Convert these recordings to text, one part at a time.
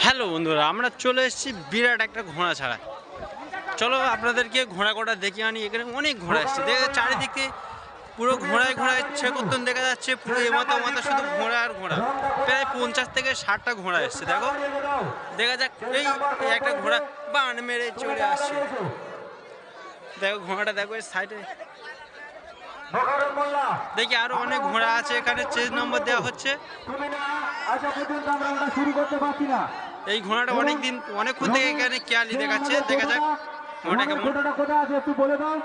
Hello বন্ধুরা, আমরা চলে এসেছি বিরাট একটা ঘোড়া ছাড়া। চলো আপনাদেরকে ঘোড়া কটা দেখিয়ে আনি। এখানে অনেক ঘোড়া এসছে, দেখে চারিদিকে পুরো ঘোড়ায় ঘোড়ায় ছেকত্তন দেখা যাচ্ছে। পুরো এমাথা মাথা শুধু ঘোড়া আর ঘোড়া। প্রায় 50 থেকে 60টা ঘোড়া এসছে। দেখো, দেখা যাক। এই একটা ঘোড়া বান মেরে চলে আসছে। দেখো ঘোড়াটা, দেখো এর সাইডে। দেখি আরো অনেক ঘোড়া আছে এখানে, চেজ নম্বর দেওয়া হচ্ছে। এই ঘোড়াটা অনেকক্ষণ থেকে এখানে কেয়ালি দেখাচ্ছে। দেখা যাক ঘোড়াটা কেমন। কোথায় আছে একটু বলে দাও,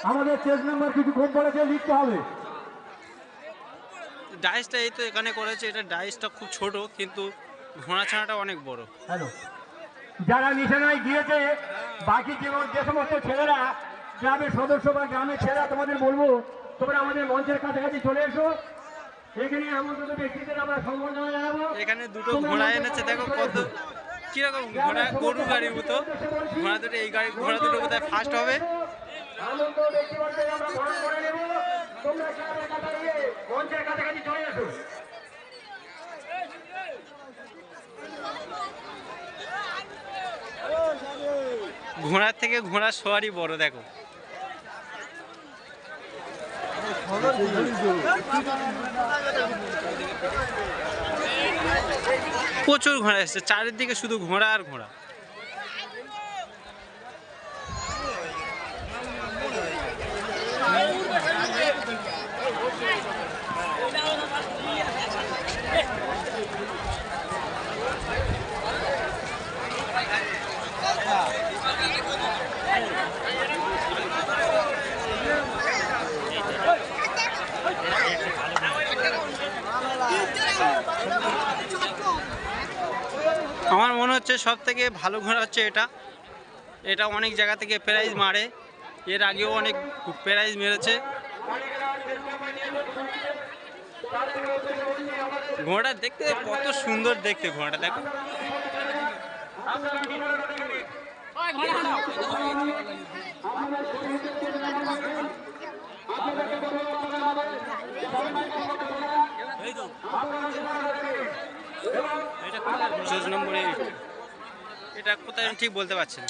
আমাদের চেজ নাম্বার কিছুক্ষণ পরেছে লিখতে হবে। ডাইসটা এই তো এখানে করেছে। এটা ডাইসটা খুব ছোট, কিন্তু ঘোড়া ছানাটা অনেক বড়। হ্যালো, যারা নিশানায় গিয়েছে, বাকি যে সমস্ত ছেলেরা, গ্রামের সদস্য বা গ্রামের ছেলেরা, তোমাদের বলবো তোমরা আমাদের মঞ্চের কাছাকাছি চলে এসো। এখানে আমন্ত্রিত ব্যক্তিদের আমরা সম্বর্ধনা জানাবো। এখানে দুটো ঘোড়া এনেছে, দেখো কত কিরকম ঘোড়া, গরু গাড়ির মতো ঘোড়া দুটো। এই ঘোড়া দুটো কোথায় ফার্স্ট হবে। আমন্ত্রিত ব্যক্তিবর্গকে আমরা বরণ করে নেব। তোমরা গ্রামের কাছাকাছি মঞ্চের কাছাকাছি চলে এসো। ঘোড়ার থেকে ঘোড়ার সওয়ারি বড়। দেখো প্রচুর ঘোড়া এসছে, চারিদিকে শুধু ঘোড়া আর ঘোড়া। আমার মনে হচ্ছে সব থেকে ভালো ঘোড়া হচ্ছে এটা। এটা অনেক জায়গা থেকে প্রাইজ মারে, এর আগেও অনেক প্রাইজ মেরেছে। ঘোড়াটা দেখতে কত সুন্দর দেখতে, ঘোড়াটা দেখো। নম্বরে এটা কোথায় ঠিক বলতে পারছি না।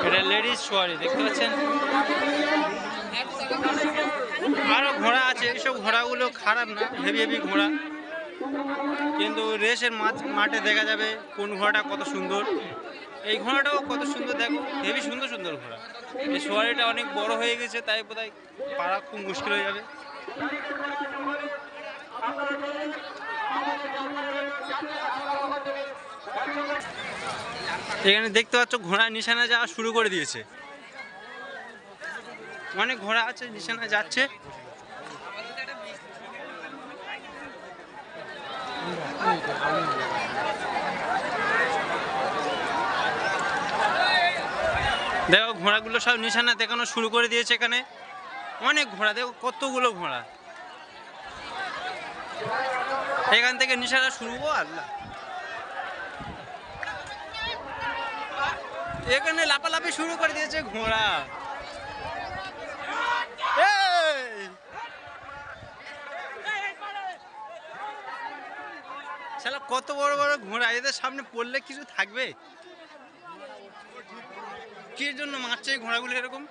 এটা লেডিস সোয়ারি, দেখতে পাচ্ছেন। আরো ঘোড়া আছে, এইসব ঘোড়াগুলো খারাপ না, হেভি হেভি ঘোড়া। কিন্তু রেসের মাঠে দেখা যাবে কোন ঘোড়াটা কত সুন্দর। এই ঘোড়াটাও কত সুন্দর, দেখো হেভি সুন্দর সুন্দর ঘোড়া। এই সোয়ারিটা অনেক বড় হয়ে গেছে, তাই বোধহয় পারা খুব মুশকিল হয়ে যাবে। এখানে দেখতে পাচ্ছ ঘোড়া নিশানা যাওয়া শুরু করে দিয়েছে। অনেক ঘোড়া আছে, নিশানা যাচ্ছে। দেখো ঘোড়াগুলো সব নিশানা দেখানো শুরু করে দিয়েছে। এখানে অনেক ঘোড়া, দেখো কতগুলো ঘোড়া। এখান থেকে নিশানা শুরু। আল্লাহ, এখানে লাফালাফি শুরু করে দিয়েছে ঘোড়া। শালা কত বড় বড় ঘোড়া, এদের সামনে পড়লে কিছু থাকবে? কি জন্য মারছে এই ঘোড়াগুলো এরকম?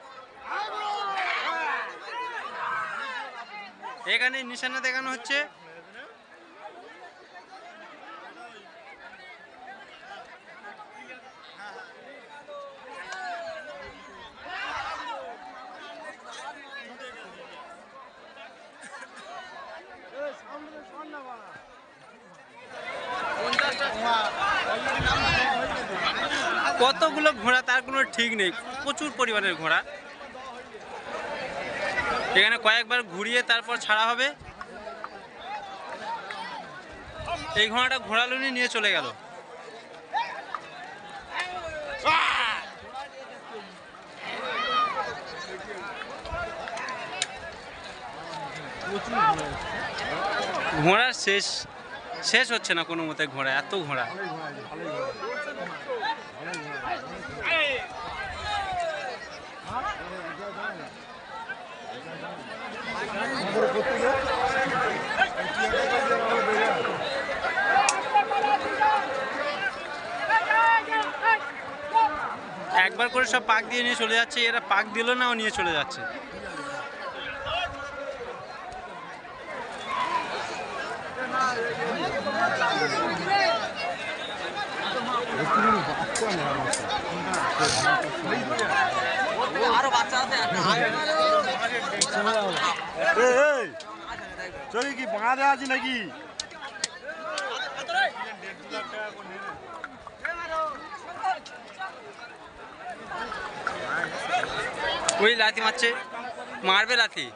এখানে নিশানা দেখানো হচ্ছে। কতগুলো ঘোড়া তার কোনো ঠিক নেই, প্রচুর পরিমাণের ঘোড়া। এখানে কয়েকবার ঘুরিয়ে তারপর ছাড়া হবে। এই ঘোড়াটা ঘোড়ালুনি নিয়ে চলে গেল। ঘোড়ার শেষ শেষ হচ্ছে না কোনো মতে, ঘোড়া এত ঘোড়া। একবার করে সব পাক দিয়ে নিয়ে চলে যাচ্ছে, এরা পাক দিল না, ও নিয়ে চলে যাচ্ছে। চলি কি বাঁধা আছে নাকি? ওই লাথি মারছে, মারবে লাথি।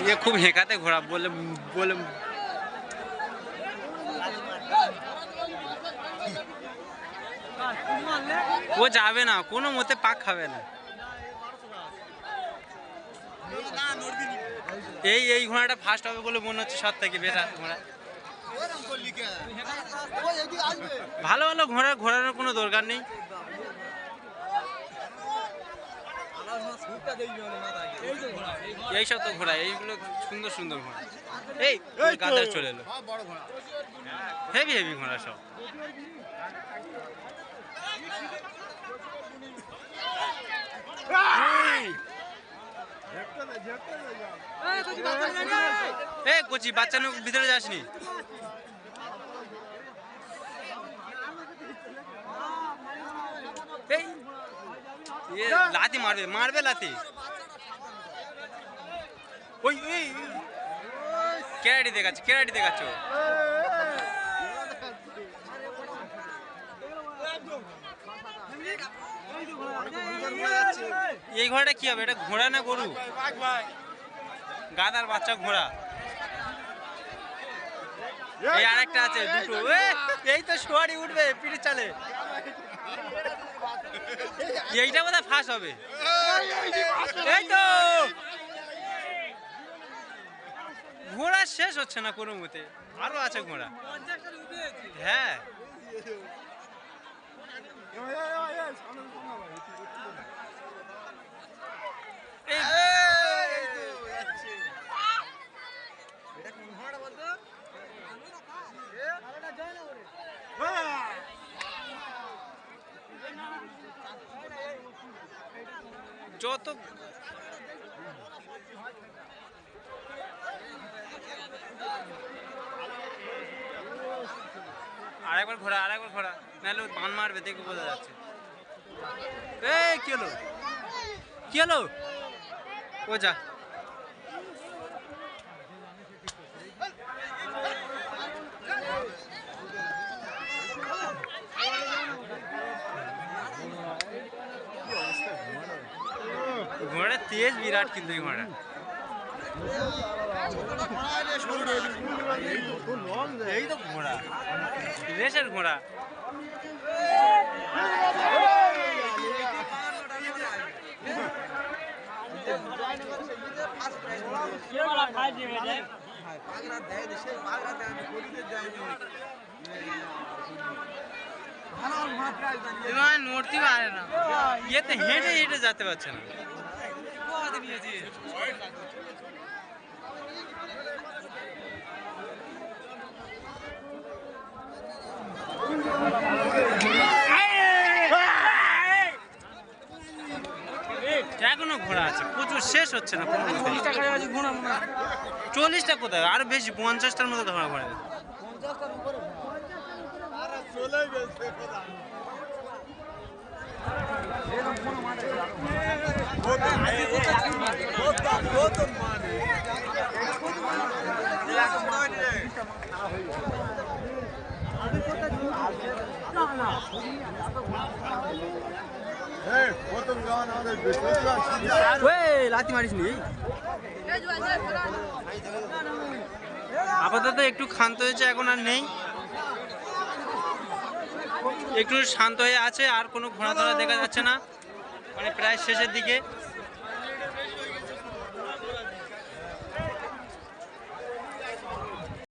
ইয়ে খুব হেঁকাতে ঘোড়া, বলে বলে ও যাবে না, কোনো মতে পাক খাবে না। এই ঘোড়াটা ফার্স্ট হবে বলে মনে হচ্ছে সব থেকে বেটা ঘোড়া। ভালো ভালো ঘোড়া ঘোরানোর কোনো দরকার নেই। এইসব তো ঘোড়া, এইগুলো সুন্দর সুন্দর ঘোড়া। এই কলকাতায় চলে এলো, হেভি হেভি ঘোড়া সব। এই কচি বাচ্চা লোক ভিতরে যাসনি। এই লাথি মারবে, মারবে লাথি। ওই ওই কেরাটি দেখাচ্ছে, কেরাটি দেখাচ্ছ। এই ঘোড়াটা কি হবে? এটা ঘোড়া না গরু? গাদার বাচ্চা ঘোড়া। এই আরেকটা আছে দুটো। এই তো সোয়ারি উঠবে পিঠে চালে। এইটা বোধহয় ফাঁস হবে। এই তো ঘোড়া শেষ হচ্ছে না কোনো মতে, আরো আছে ঘোড়া। হ্যাঁ যত আরেকবার ঘোড়া, আরেকবার ঘোড়া, নাহলে বান মারবে, দেখে বোঝা যাচ্ছে। এই কি হলো, কি হলো? ও যা, ঘোড়া তেজ বিরাট, কিন্তু এই ঘোড়া এই তো ঘোড়া, রেসের ঘোড়া। নড়তে পারে না, ইয়েতে হেঁটে হেঁটে যেতে পারছে না। এখনো ঘোড়া আছে প্রচুর, শেষ হচ্ছে না। 40টা কোথায়, আরো বেশি, 50টার মতো ঘোড়া ঘোড়া। লাথি মারিস নি। আপাতত একটু ক্ষান্ত হয়েছে, এখন আর নেই, একটু শান্ত হয়ে আছে। আর কোনো ঘোড়া ধরা দেখা যাচ্ছে না, মানে প্রায় শেষের দিকে।